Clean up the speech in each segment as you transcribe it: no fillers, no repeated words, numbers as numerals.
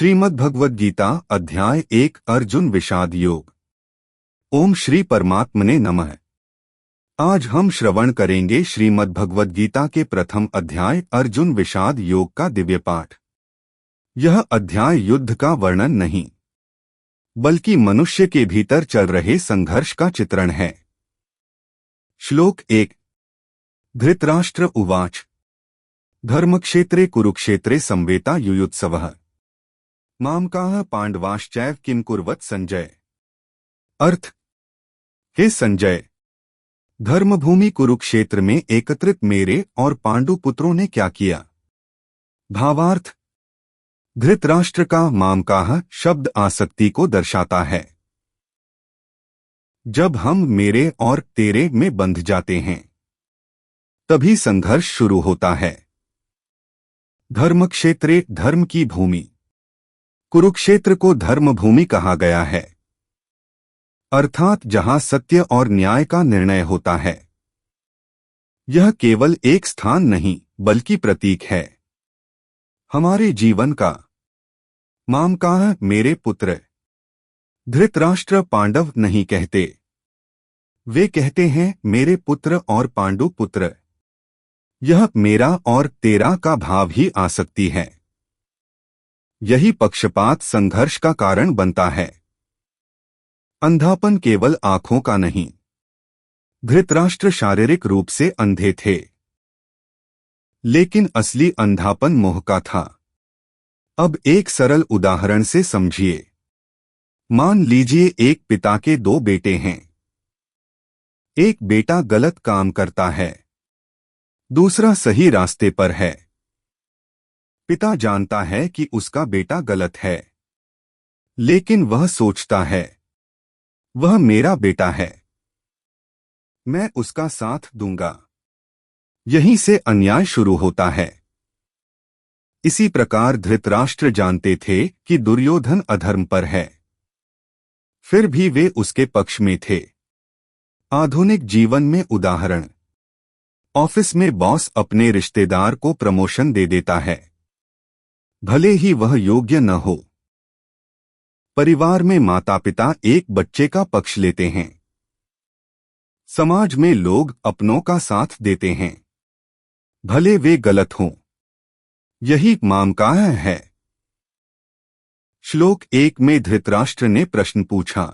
श्रीमद् भगवद गीता अध्याय 1 अर्जुन विषाद योग। ओम श्री परमात्मने नमः। आज हम श्रवण करेंगे श्रीमद् भगवद गीता के प्रथम अध्याय अर्जुन विषाद योग का दिव्य पाठ। यह अध्याय युद्ध का वर्णन नहीं बल्कि मनुष्य के भीतर चल रहे संघर्ष का चित्रण है। श्लोक 1। धृतराष्ट्र उवाच धर्मक्षेत्रे कुरुक्षेत्रे संवेता युयुत्सवः मामकाः पांडवाश्चैव किम कुर्वत संजय। अर्थ, हे संजय, धर्मभूमि कुरुक्षेत्र में एकत्रित मेरे और पांडु पुत्रों ने क्या किया। भावार्थ, धृतराष्ट्र का मामकाः शब्द आसक्ति को दर्शाता है। जब हम मेरे और तेरे में बंध जाते हैं तभी संघर्ष शुरू होता है। धर्मक्षेत्रे धर्म की भूमि, कुरुक्षेत्र को धर्म भूमि कहा गया है, अर्थात जहां सत्य और न्याय का निर्णय होता है। यह केवल एक स्थान नहीं बल्कि प्रतीक है हमारे जीवन का। मामकाः मेरे पुत्र। धृतराष्ट्र पांडव नहीं कहते, वे कहते हैं मेरे पुत्र और पांडु पुत्र। यह मेरा और तेरा का भाव ही आसक्ति है। यही पक्षपात संघर्ष का कारण बनता है। अंधापन केवल आंखों का नहीं। धृतराष्ट्र शारीरिक रूप से अंधे थे, लेकिन असली अंधापन मोह का था। अब एक सरल उदाहरण से समझिए। मान लीजिए एक पिता के दो बेटे हैं। एक बेटा गलत काम करता है, दूसरा सही रास्ते पर है। पिता जानता है कि उसका बेटा गलत है, लेकिन वह सोचता है वह मेरा बेटा है, मैं उसका साथ दूंगा। यहीं से अन्याय शुरू होता है। इसी प्रकार धृतराष्ट्र जानते थे कि दुर्योधन अधर्म पर है, फिर भी वे उसके पक्ष में थे। आधुनिक जीवन में उदाहरण, ऑफिस में बॉस अपने रिश्तेदार को प्रमोशन दे देता है, भले ही वह योग्य न हो। परिवार में माता पिता एक बच्चे का पक्ष लेते हैं। समाज में लोग अपनों का साथ देते हैं, भले वे गलत हों। यही मामकाः है। श्लोक 1 में धृतराष्ट्र ने प्रश्न पूछा।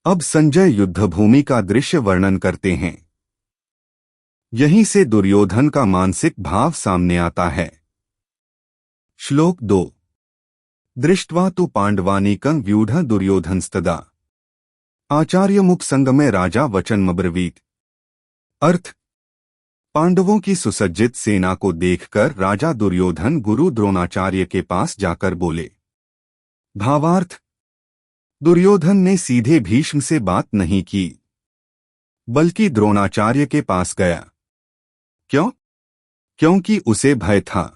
अब संजय युद्धभूमि का दृश्य वर्णन करते हैं। यहीं से दुर्योधन का मानसिक भाव सामने आता है। श्लोक 2। दृष्ट्वा तु पांडवानीकं व्यूढ़ दुर्योधनस्तदा आचार्य मुख संगमे राजा वचनमब्रवीत। अर्थ, पांडवों की सुसज्जित सेना को देखकर राजा दुर्योधन गुरु द्रोणाचार्य के पास जाकर बोले। भावार्थ, दुर्योधन ने सीधे भीष्म से बात नहीं की बल्कि द्रोणाचार्य के पास गया। क्यों? क्योंकि उसे भय था।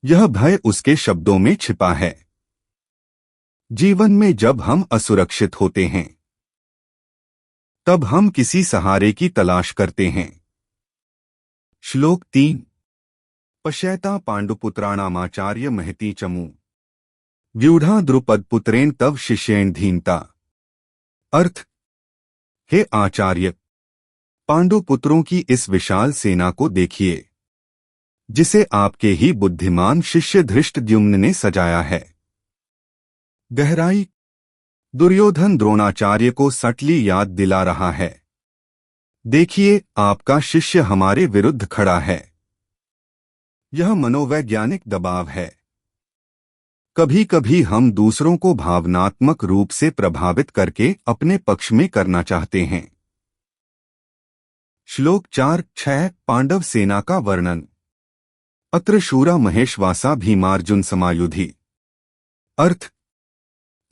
यह भय उसके शब्दों में छिपा है। जीवन में जब हम असुरक्षित होते हैं तब हम किसी सहारे की तलाश करते हैं। श्लोक 3। पश्यैता पांडुपुत्राणामाचार्य महती चमू व्यूढ़ा द्रुपद पुत्रेण तव शिष्येण धीनता। अर्थ, हे आचार्य, पांडु पुत्रों की इस विशाल सेना को देखिए जिसे आपके ही बुद्धिमान शिष्य धृष्टद्युम्न ने सजाया है। गहराई, दुर्योधन द्रोणाचार्य को सटली याद दिला रहा है, देखिए आपका शिष्य हमारे विरुद्ध खड़ा है। यह मनोवैज्ञानिक दबाव है। कभी कभी हम दूसरों को भावनात्मक रूप से प्रभावित करके अपने पक्ष में करना चाहते हैं। श्लोक 4-6 पांडव सेना का वर्णन। अत्र शूरा महेशवासा भीमार्जुन समायुधि। अर्थ,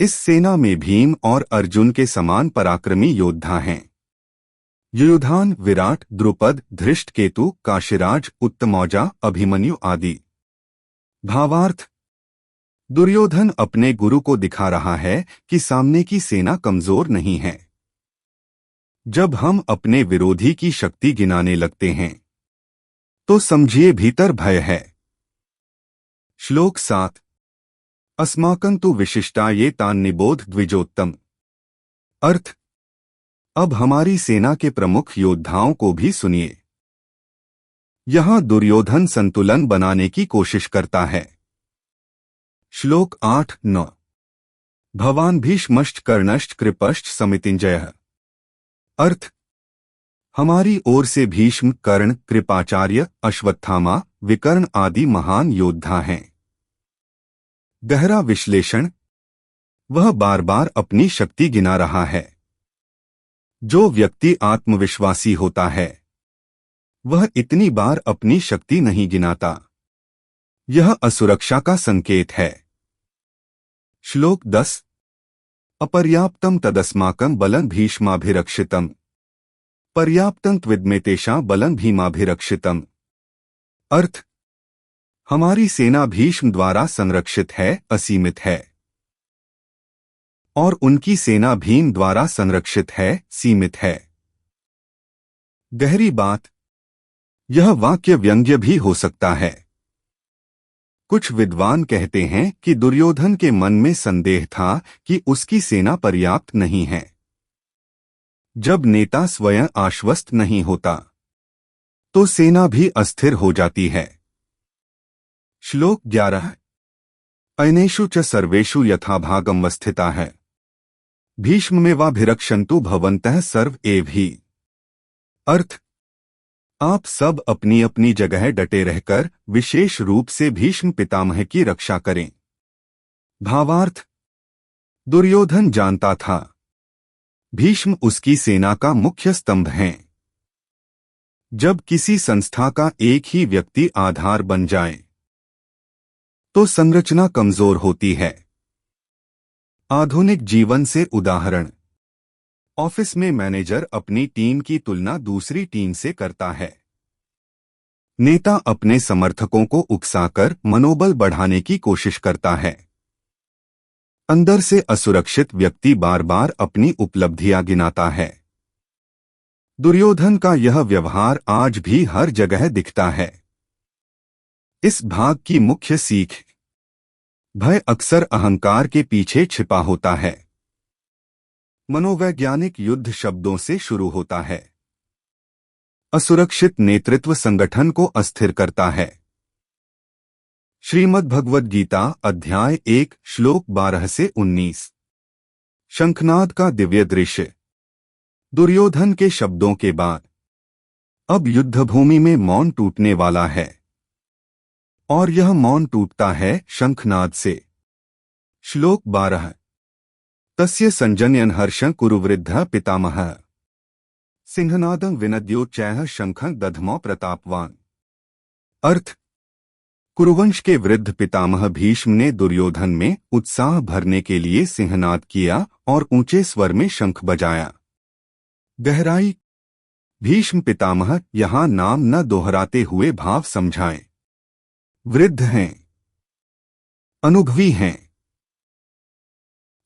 इस सेना में भीम और अर्जुन के समान पराक्रमी योद्धा हैं। युयुधान, विराट, द्रुपद, धृष्टकेतु, काशीराज, उत्तमौजा, अभिमन्यु आदि। भावार्थ, दुर्योधन अपने गुरु को दिखा रहा है कि सामने की सेना कमजोर नहीं है। जब हम अपने विरोधी की शक्ति गिनाने लगते हैं तो समझिए भीतर भय है। श्लोक 7। अस्माकं तु विशिष्टा ये तान्निबोध द्विजोत्तम। अर्थ, अब हमारी सेना के प्रमुख योद्धाओं को भी सुनिए। यहां दुर्योधन संतुलन बनाने की कोशिश करता है। श्लोक 8-9। भवान भीष्मश्च कर्णश्च कृपश्च समितिंजयः। अर्थ, हमारी ओर से भीष्म, कर्ण, कृपाचार्य, अश्वत्थामा, विकर्ण आदि महान योद्धा हैं। गहरा विश्लेषण, वह बार बार अपनी शक्ति गिना रहा है। जो व्यक्ति आत्मविश्वासी होता है वह इतनी बार अपनी शक्ति नहीं गिनाता। यह असुरक्षा का संकेत है। श्लोक 10। अपर्याप्तम तदस्माकं बलं भीष्माभिरक्षितम्। पर्याप्तं त्विदमेतेषां बलं भीमाभिरक्षितम्। अर्थ, हमारी सेना भीष्म द्वारा संरक्षित है, असीमित है, और उनकी सेना भीम द्वारा संरक्षित है, सीमित है। गहरी बात, यह वाक्य व्यंग्य भी हो सकता है। कुछ विद्वान कहते हैं कि दुर्योधन के मन में संदेह था कि उसकी सेना पर्याप्त नहीं है। जब नेता स्वयं आश्वस्त नहीं होता तो सेना भी अस्थिर हो जाती है। श्लोक 11। अनेषु च सर्वेषु यथाभागं स्थिताः भीष्ममेवाभिरक्षन्तु भवन्तः सर्व एव हि। अर्थ, आप सब अपनी अपनी जगह डटे रहकर विशेष रूप से भीष्म पितामह की रक्षा करें। भावार्थ, दुर्योधन जानता था भीष्म उसकी सेना का मुख्य स्तंभ हैं। जब किसी संस्था का एक ही व्यक्ति आधार बन जाए तो संरचना कमजोर होती है। आधुनिक जीवन से उदाहरण, ऑफिस में मैनेजर अपनी टीम की तुलना दूसरी टीम से करता है। नेता अपने समर्थकों को उकसाकर मनोबल बढ़ाने की कोशिश करता है। अंदर से असुरक्षित व्यक्ति बार बार अपनी उपलब्धियां गिनाता है। दुर्योधन का यह व्यवहार आज भी हर जगह दिखता है। इस भाग की मुख्य सीख, भय अक्सर अहंकार के पीछे छिपा होता है। मनोवैज्ञानिक युद्ध शब्दों से शुरू होता है। असुरक्षित नेतृत्व संगठन को अस्थिर करता है। श्रीमद् भगवद गीता अध्याय 1 श्लोक 12 से 19। शंखनाद का दिव्य दृश्य। दुर्योधन के शब्दों के बाद अब युद्धभूमि में मौन टूटने वाला है, और यह मौन टूटता है शंखनाद से। श्लोक 12। तस्य संजनयन् हर्षं कुरुवृद्धः पितामहः सिंहनादं विनद्योच्चैः शंखं दध्मौ प्रतापवान। अर्थ, कुरुवंश के वृद्ध पितामह भीष्म ने दुर्योधन में उत्साह भरने के लिए सिंहनाद किया और ऊंचे स्वर में शंख बजाया। गहराई, भीष्म पितामह यहां नाम न दोहराते हुए भाव समझाएं। वृद्ध हैं, अनुभवी हैं,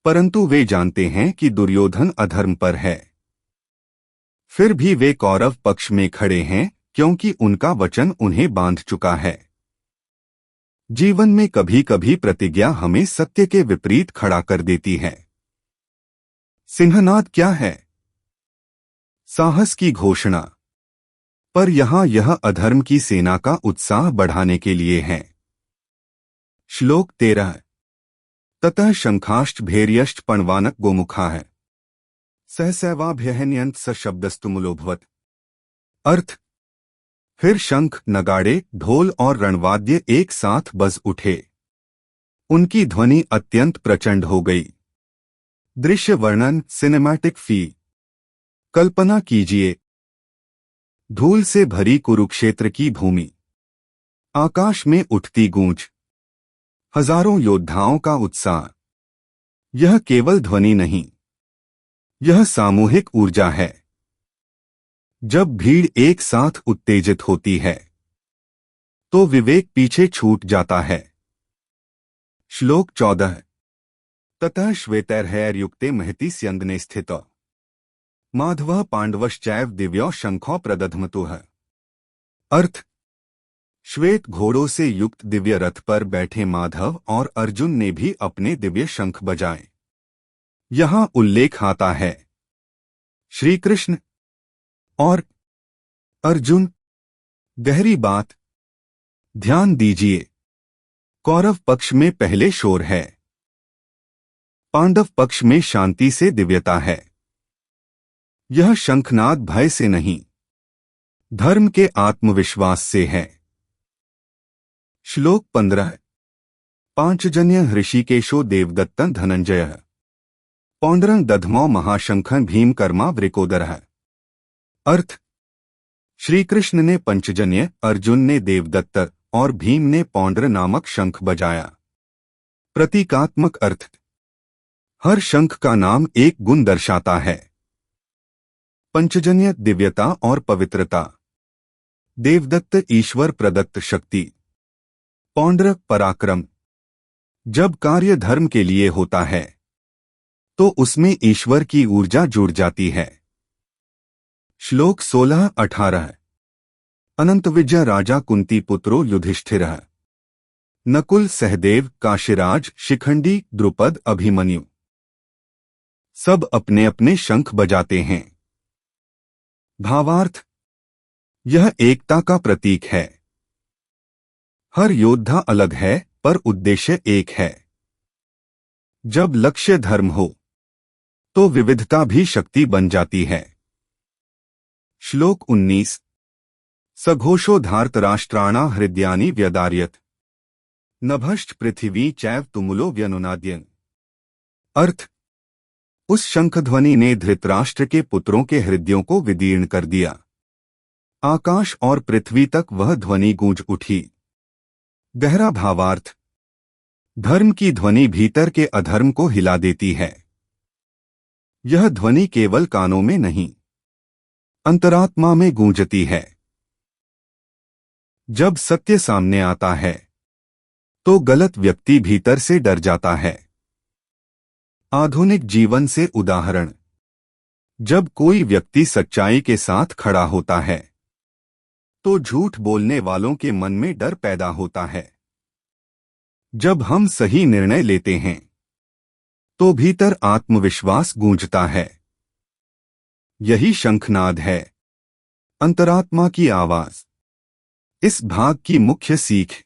परंतु वे जानते हैं कि दुर्योधन अधर्म पर है। फिर भी वे कौरव पक्ष में खड़े हैं क्योंकि उनका वचन उन्हें बांध चुका है। जीवन में कभी कभी प्रतिज्ञा हमें सत्य के विपरीत खड़ा कर देती है। सिंहनाद क्या है? साहस की घोषणा, पर यहां यह अधर्म की सेना का उत्साह बढ़ाने के लिए है। श्लोक 13। ततः शंखाश्च भैर्यश्च पणवानक गोमुखाः सहसैवाभ्यहन्यन्त स शब्दस्तुमुलोभवत्। अर्थ, फिर शंख, नगाड़े, ढोल और रणवाद्य एक साथ बज उठे। उनकी ध्वनि अत्यंत प्रचंड हो गई। दृश्य वर्णन, सिनेमैटिक फील। कल्पना कीजिए, धूल से भरी कुरुक्षेत्र की भूमि, आकाश में उठती गूंज, हजारों योद्धाओं का उत्साह। यह केवल ध्वनि नहीं, यह सामूहिक ऊर्जा है। जब भीड़ एक साथ उत्तेजित होती है तो विवेक पीछे छूट जाता है। श्लोक 14। ततः श्वेतैर्हैर्युक्ते महति स्यन्दने स्थितो माधवः पाण्डवश्चैव दिव्यो शंखो प्रदध्मतुः। अर्थ, श्वेत घोड़ों से युक्त दिव्य रथ पर बैठे माधव और अर्जुन ने भी अपने दिव्य शंख बजाए। यहाँ उल्लेख आता है श्री कृष्ण और अर्जुन। गहरी बात, ध्यान दीजिए, कौरव पक्ष में पहले शोर है, पांडव पक्ष में शांति से दिव्यता है। यह शंखनाद भय से नहीं, धर्म के आत्मविश्वास से है। श्लोक 15। पांचजन्य ऋषिकेशो देवदत्तं धनंजयः पौंड्रं दधमौ महाशंखं भीमकर्मा वृकोदरः। अर्थ, श्री कृष्ण ने पंचजन्य, अर्जुन ने देवदत्त और भीम ने पौंड्र नामक शंख बजाया। प्रतीकात्मक अर्थ, हर शंख का नाम एक गुण दर्शाता है। पंचजन्य दिव्यता और पवित्रता, देवदत्त ईश्वर प्रदत्त शक्ति, पौंड्र पराक्रम। जब कार्य धर्म के लिए होता है तो उसमें ईश्वर की ऊर्जा जुड़ जाती है। श्लोक 16-18। अनंत विजय राजा कुंती पुत्रो युधिष्ठिरः नकुल सहदेव काशीराज शिखंडी द्रुपद अभिमन्यु। सब अपने अपने शंख बजाते हैं। भावार्थ, यह एकता का प्रतीक है। हर योद्धा अलग है पर उद्देश्य एक है। जब लक्ष्य धर्म हो तो विविधता भी शक्ति बन जाती है। श्लोक 19। सघोषो धार्तराष्ट्राणा हृदयानि व्यदार्यत नभश्च पृथिवी चैव तुमुलो व्यनुनाद्यन्। अर्थ, उस शंखध्वनि ने धृतराष्ट्र के पुत्रों के हृदयों को विदीर्ण कर दिया। आकाश और पृथ्वी तक वह ध्वनि गूंज उठी। गहरा भावार्थ, धर्म की ध्वनि भीतर के अधर्म को हिला देती है। यह ध्वनि केवल कानों में नहीं, अंतरात्मा में गूंजती है। जब सत्य सामने आता है तो गलत व्यक्ति भीतर से डर जाता है। आधुनिक जीवन से उदाहरण, जब कोई व्यक्ति सच्चाई के साथ खड़ा होता है तो झूठ बोलने वालों के मन में डर पैदा होता है। जब हम सही निर्णय लेते हैं तो भीतर आत्मविश्वास गूंजता है। यही शंखनाद है, अंतरात्मा की आवाज। इस भाग की मुख्य सीख,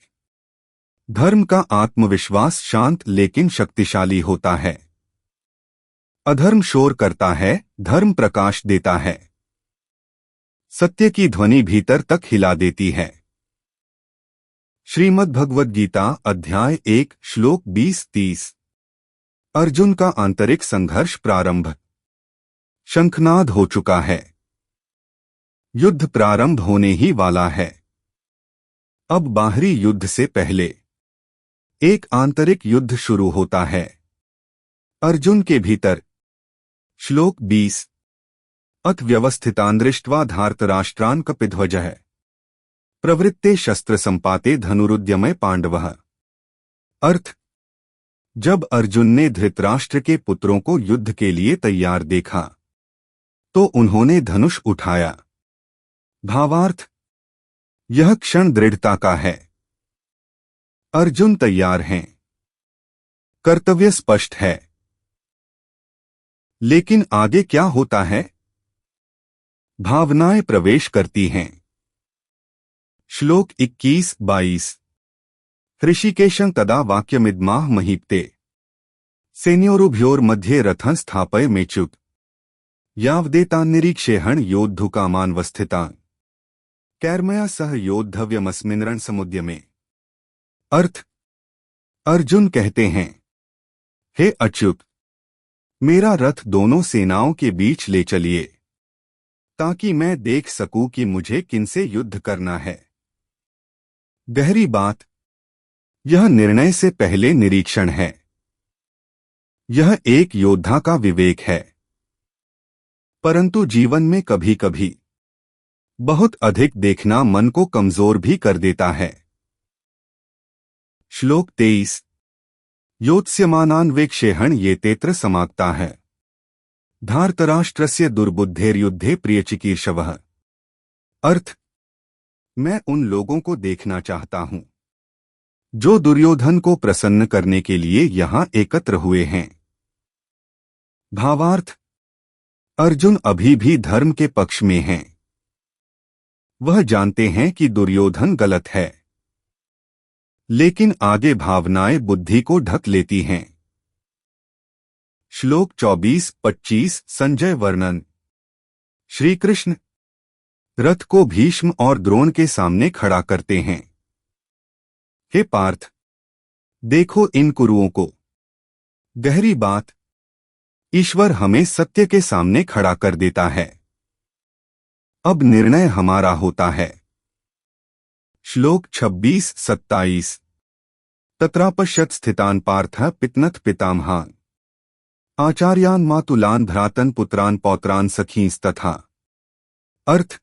धर्म का आत्मविश्वास शांत लेकिन शक्तिशाली होता है। अधर्म शोर करता है, धर्म प्रकाश देता है। सत्य की ध्वनि भीतर तक हिला देती है। श्रीमद् भगवद गीता अध्याय 1 श्लोक 20-30। अर्जुन का आंतरिक संघर्ष प्रारंभ। शंखनाद हो चुका है, युद्ध प्रारंभ होने ही वाला है। अब बाहरी युद्ध से पहले एक आंतरिक युद्ध शुरू होता है, अर्जुन के भीतर। श्लोक 20। अथ व्यवस्थितान् दृष्ट्वा धार्तराष्ट्रान् कपिध्वजः प्रवृत्ते शस्त्र संपाते धनुरुद्यमे पांडवः। अर्थ, जब अर्जुन ने धृतराष्ट्र के पुत्रों को युद्ध के लिए तैयार देखा तो उन्होंने धनुष उठाया। भावार्थ, यह क्षण दृढ़ता का है। अर्जुन तैयार हैं, कर्तव्य स्पष्ट है। लेकिन आगे क्या होता है? भावनाएं प्रवेश करती हैं। श्लोक 21-22। ऋषिकेशं तदा वाक्यमिदमाह महीप्ते सेनयोरुभयोर्मध्ये रथं स्थापय मेच्युत यावदेतान्निरीक्षेहण योद्धुकामानवस्थितान् कैर्मया सह योद्धव्यमस्मिन् रणसमुद्यमे। अर्थ, अर्जुन कहते हैं, हे अच्युत, मेरा रथ दोनों सेनाओं के बीच ले चलिए ताकि मैं देख सकूं कि मुझे किनसे युद्ध करना है। गहरी बात, यह निर्णय से पहले निरीक्षण है। यह एक योद्धा का विवेक है। परंतु जीवन में कभी कभी बहुत अधिक देखना मन को कमजोर भी कर देता है। श्लोक 23। योत्स्यमानान्वेक्षेहण ये तेत्र समाप्ता है धार्तराष्ट्रस्य दुर्बुद्धेर्युद्धे प्रियचिकीर्षवः। अर्थ, मैं उन लोगों को देखना चाहता हूं जो दुर्योधन को प्रसन्न करने के लिए यहां एकत्र हुए हैं। भावार्थ, अर्जुन अभी भी धर्म के पक्ष में हैं। वह जानते हैं कि दुर्योधन गलत है, लेकिन आगे भावनाएं बुद्धि को ढक लेती हैं। श्लोक 24-25 संजय वर्णन। श्री कृष्ण रथ को भीष्म और द्रोण के सामने खड़ा करते हैं। हे पार्थ, देखो इन कुरुओं को। गहरी बात, ईश्वर हमें सत्य के सामने खड़ा कर देता है। अब निर्णय हमारा होता है। श्लोक 26-27 तत्रापश्यत् स्थितान् पार्थः पितनत् पितामहान् आचार्यान् मातुलान् भ्रातन् पुत्रान् पौत्रान् सखींस्तथा। अर्थ,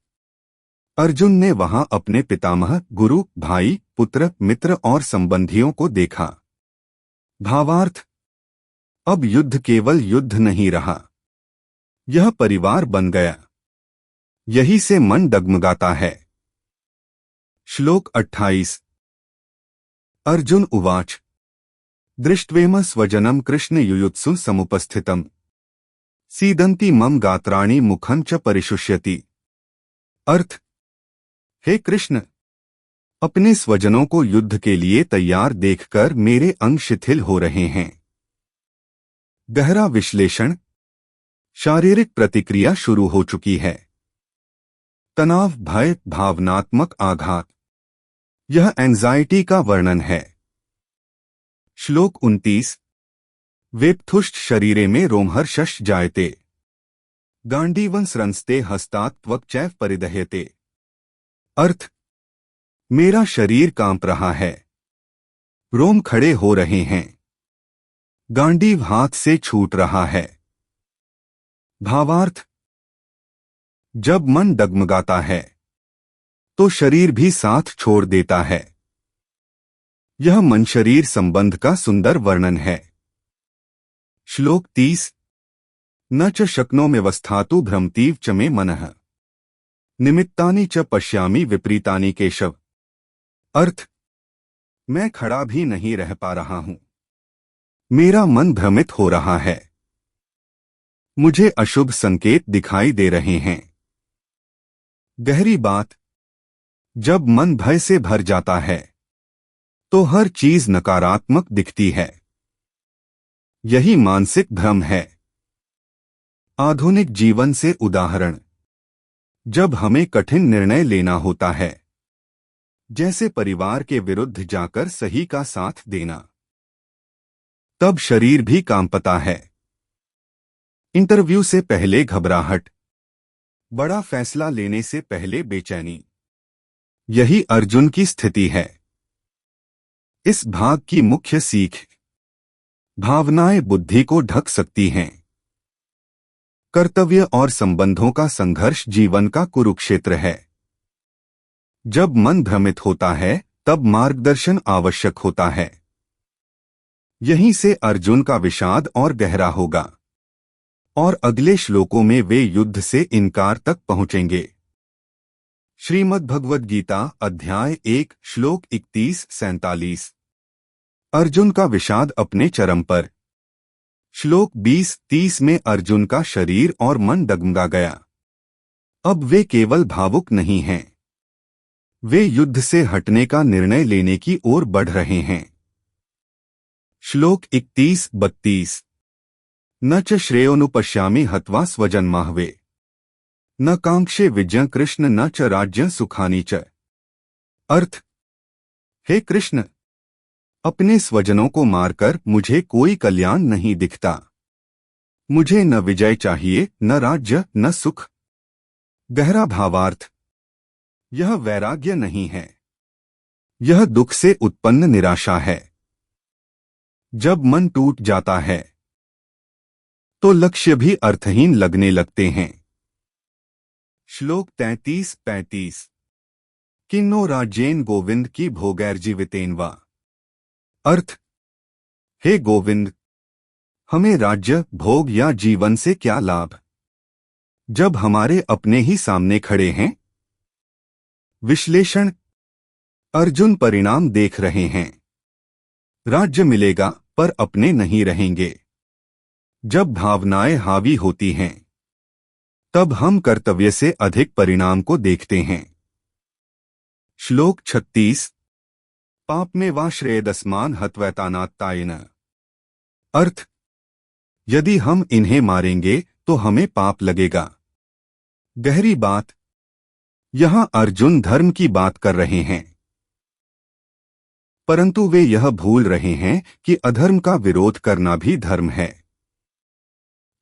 अर्जुन ने वहां अपने पितामह, गुरु, भाई, पुत्र, मित्र और संबंधियों को देखा। भावार्थ, अब युद्ध केवल युद्ध नहीं रहा, यह परिवार बन गया। यही से मन डगमगाता है। श्लोक 28 अर्जुन उवाच दृष्ट्वेम स्वजनम कृष्ण युयुत्सु समुपस्थितम् सीदन्ति मम गात्राणि मुखं च परिशुष्यति। अर्थ, हे कृष्ण, अपने स्वजनों को युद्ध के लिए तैयार देखकर मेरे अंग शिथिल हो रहे हैं। गहरा विश्लेषण। शारीरिक प्रतिक्रिया शुरू हो चुकी है। तनाव, भय, भावनात्मक आघात, यह एंजाइटी का वर्णन है। श्लोक 29 वेप्थुष्ट शरीरे में रोमहर्षश्च जायते गांडीवं स्रंस्ते हस्तात् त्वक्चैव परिदह्यते। अर्थ, मेरा शरीर कांप रहा है, रोम खड़े हो रहे हैं, गांडीव हाथ से छूट रहा है। भावार्थ, जब मन डगमगाता है तो शरीर भी साथ छोड़ देता है। यह मन शरीर संबंध का सुंदर वर्णन है। श्लोक 30 न च शक्नोम्यवस्थातु भ्रमतीव च मे मनः निमित्तानि च पश्यामि विपरीतानि केशव। अर्थ, मैं खड़ा भी नहीं रह पा रहा हूं, मेरा मन भ्रमित हो रहा है, मुझे अशुभ संकेत दिखाई दे रहे हैं। गहरी बात, जब मन भय से भर जाता है तो हर चीज नकारात्मक दिखती है। यही मानसिक भ्रम है। आधुनिक जीवन से उदाहरण। जब हमें कठिन निर्णय लेना होता है, जैसे परिवार के विरुद्ध जाकर सही का साथ देना, तब शरीर भी कांपता है। इंटरव्यू से पहले घबराहट, बड़ा फैसला लेने से पहले बेचैनी, यही अर्जुन की स्थिति है। इस भाग की मुख्य सीख, भावनाएं बुद्धि को ढक सकती हैं। कर्तव्य और संबंधों का संघर्ष जीवन का कुरुक्षेत्र है। जब मन भ्रमित होता है तब मार्गदर्शन आवश्यक होता है। यहीं से अर्जुन का विषाद और गहरा होगा और अगले श्लोकों में वे युद्ध से इनकार तक पहुंचेंगे। श्रीमद्भगवद गीता अध्याय 1 श्लोक 31-47 अर्जुन का विषाद अपने चरम पर। श्लोक 20-30 में अर्जुन का शरीर और मन डगमगा गया। अब वे केवल भावुक नहीं हैं, वे युद्ध से हटने का निर्णय लेने की ओर बढ़ रहे हैं। श्लोक 31-32 न च श्रेयोनुपश्यामि हत्वा स्वजन्माहवे न कांक्षे विजय कृष्ण न च राज्य सुखानी च। अर्थ, हे कृष्ण, अपने स्वजनों को मारकर मुझे कोई कल्याण नहीं दिखता। मुझे न विजय चाहिए, न राज्य, न सुख। गहरा भावार्थ, यह वैराग्य नहीं है, यह दुख से उत्पन्न निराशा है। जब मन टूट जाता है तो लक्ष्य भी अर्थहीन लगने लगते हैं। श्लोक 33-35 किन्नो राज्येन गोविंद की भोगैर्जीवितेन्वा। अर्थ, हे गोविंद, हमें राज्य, भोग या जीवन से क्या लाभ, जब हमारे अपने ही सामने खड़े हैं। विश्लेषण। अर्जुन परिणाम देख रहे हैं। राज्य मिलेगा पर अपने नहीं रहेंगे। जब भावनाएं हावी होती हैं तब हम कर्तव्य से अधिक परिणाम को देखते हैं। श्लोक 36। पाप में वा श्रेयदस्मान हत्वैतानात्तायेन। अर्थ, यदि हम इन्हें मारेंगे तो हमें पाप लगेगा। गहरी बात। यहां अर्जुन धर्म की बात कर रहे हैं, परंतु वे यह भूल रहे हैं कि अधर्म का विरोध करना भी धर्म है।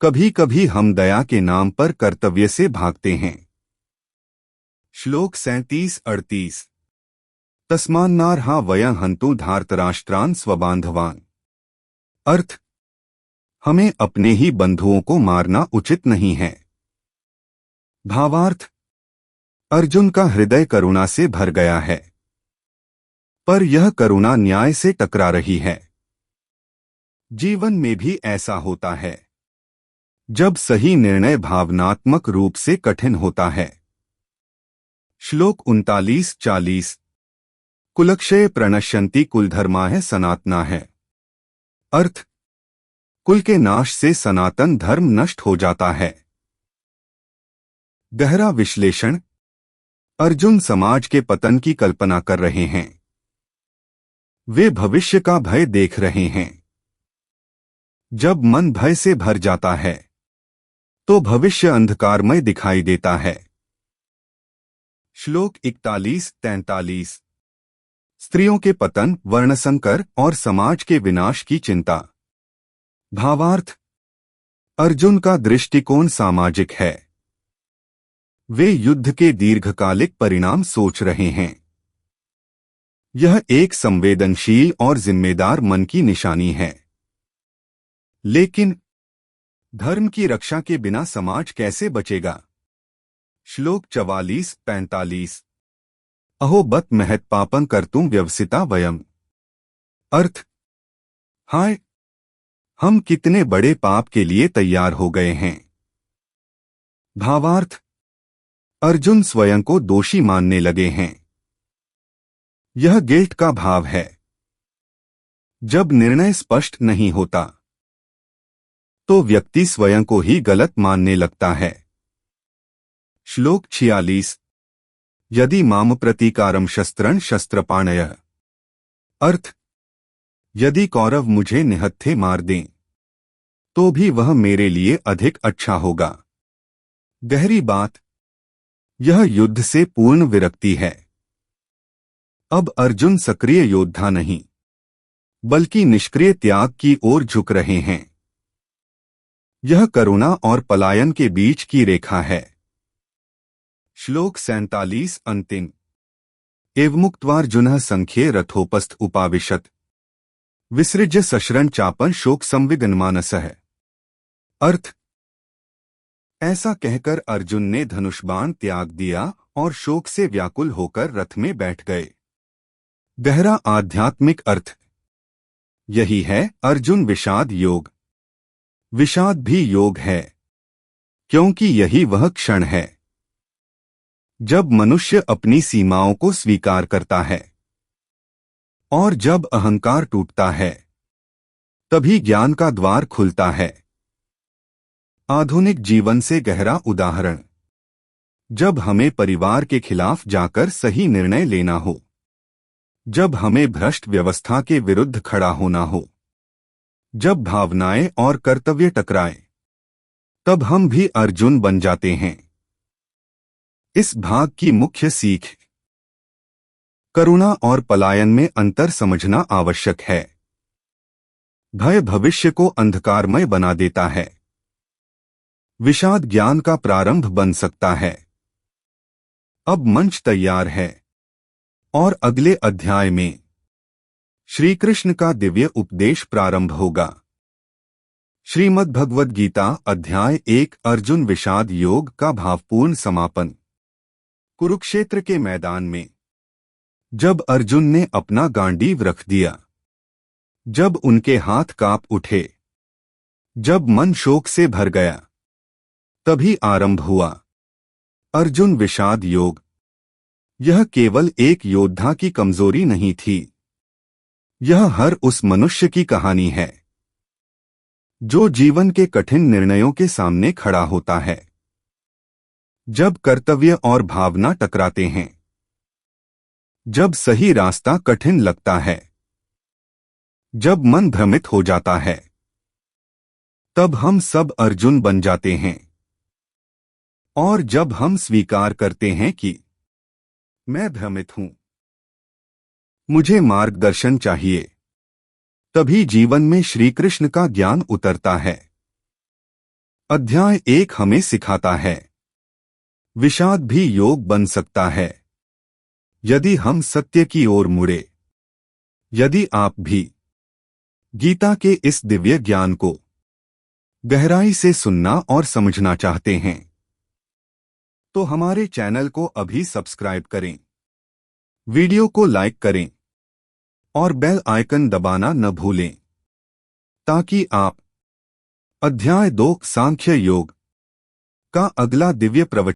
कभी कभी हम दया के नाम पर कर्तव्य से भागते हैं। श्लोक 37-38। तस्मान्नार्हा वयं हन्तु धार्तराष्ट्रान् स्वबान्धवान्। अर्थ, हमें अपने ही बंधुओं को मारना उचित नहीं है। भावार्थ, अर्जुन का हृदय करुणा से भर गया है, पर यह करुणा न्याय से टकरा रही है। जीवन में भी ऐसा होता है। जब सही निर्णय भावनात्मक रूप से कठिन होता है। श्लोक 39-40। कुलक्षय प्रणश्यन्ति कुलधर्माः सनातनाः। अर्थ, कुल के नाश से सनातन धर्म नष्ट हो जाता है। गहरा विश्लेषण। अर्जुन समाज के पतन की कल्पना कर रहे हैं। वे भविष्य का भय देख रहे हैं। जब मन भय से भर जाता है तो भविष्य अंधकारमय दिखाई देता है। श्लोक 41-43। स्त्रियों के पतन, वर्णसंकर और समाज के विनाश की चिंता। भावार्थ, अर्जुन का दृष्टिकोण सामाजिक है। वे युद्ध के दीर्घकालिक परिणाम सोच रहे हैं। यह एक संवेदनशील और जिम्मेदार मन की निशानी है। लेकिन धर्म की रक्षा के बिना समाज कैसे बचेगा? श्लोक 44-45। अहो बत महत् पापं कर्तुं व्यवसिता वयम्। अर्थ, हाय, हम कितने बड़े पाप के लिए तैयार हो गए हैं। भावार्थ, अर्जुन स्वयं को दोषी मानने लगे हैं। यह गिल्ट का भाव है। जब निर्णय स्पष्ट नहीं होता तो व्यक्ति स्वयं को ही गलत मानने लगता है। श्लोक 46। यदि माम प्रतीकारम शस्त्रं शस्त्रपाणयः। अर्थ, यदि कौरव मुझे निहत्थे मार दें तो भी वह मेरे लिए अधिक अच्छा होगा। गहरी बात। यह युद्ध से पूर्ण विरक्ति है। अब अर्जुन सक्रिय योद्धा नहीं बल्कि निष्क्रिय त्याग की ओर झुक रहे हैं। यह करुणा और पलायन के बीच की रेखा है। श्लोक 47 अंतिम। एवमुक्त्वार्जुनः संख्ये रथोपस्थ उपाविशत्। विसृज्य सशरं चापं शोक संविघ्नमानसः। अर्थ, ऐसा कहकर अर्जुन ने धनुष बाण त्याग दिया और शोक से व्याकुल होकर रथ में बैठ गए। गहरा आध्यात्मिक अर्थ यही है अर्जुन विषाद योग। विषाद भी योग है, क्योंकि यही वह क्षण है जब मनुष्य अपनी सीमाओं को स्वीकार करता है और जब अहंकार टूटता है तभी ज्ञान का द्वार खुलता है। आधुनिक जीवन से गहरा उदाहरण। जब हमें परिवार के खिलाफ जाकर सही निर्णय लेना हो, जब हमें भ्रष्ट व्यवस्था के विरुद्ध खड़ा होना हो, जब भावनाएं और कर्तव्य टकराएं, तब हम भी अर्जुन बन जाते हैं। इस भाग की मुख्य सीख। करुणा और पलायन में अंतर समझना आवश्यक है। भय भविष्य को अंधकारमय बना देता है। विषाद ज्ञान का प्रारंभ बन सकता है। अब मंच तैयार है और अगले अध्याय में श्री कृष्ण का दिव्य उपदेश प्रारंभ होगा। श्रीमद् भगवद गीता अध्याय 1 अर्जुन विषाद योग का भावपूर्ण समापन। कुरुक्षेत्र के मैदान में जब अर्जुन ने अपना गांडीव रख दिया, जब उनके हाथ कांप उठे, जब मन शोक से भर गया, तभी आरंभ हुआ अर्जुन विषाद योग। यह केवल एक योद्धा की कमजोरी नहीं थी, यह हर उस मनुष्य की कहानी है जो जीवन के कठिन निर्णयों के सामने खड़ा होता है। जब कर्तव्य और भावना टकराते हैं, जब सही रास्ता कठिन लगता है, जब मन भ्रमित हो जाता है, तब हम सब अर्जुन बन जाते हैं। और जब हम स्वीकार करते हैं कि मैं भ्रमित हूं, मुझे मार्गदर्शन चाहिए, तभी जीवन में श्री कृष्ण का ज्ञान उतरता है। अध्याय 1 हमें सिखाता है, विषाद भी योग बन सकता है यदि हम सत्य की ओर मुड़े। यदि आप भी गीता के इस दिव्य ज्ञान को गहराई से सुनना और समझना चाहते हैं, तो हमारे चैनल को अभी सब्सक्राइब करें, वीडियो को लाइक करें और बेल आइकन दबाना न भूलें, ताकि आप अध्याय 2 सांख्य योग का अगला दिव्य प्रवचन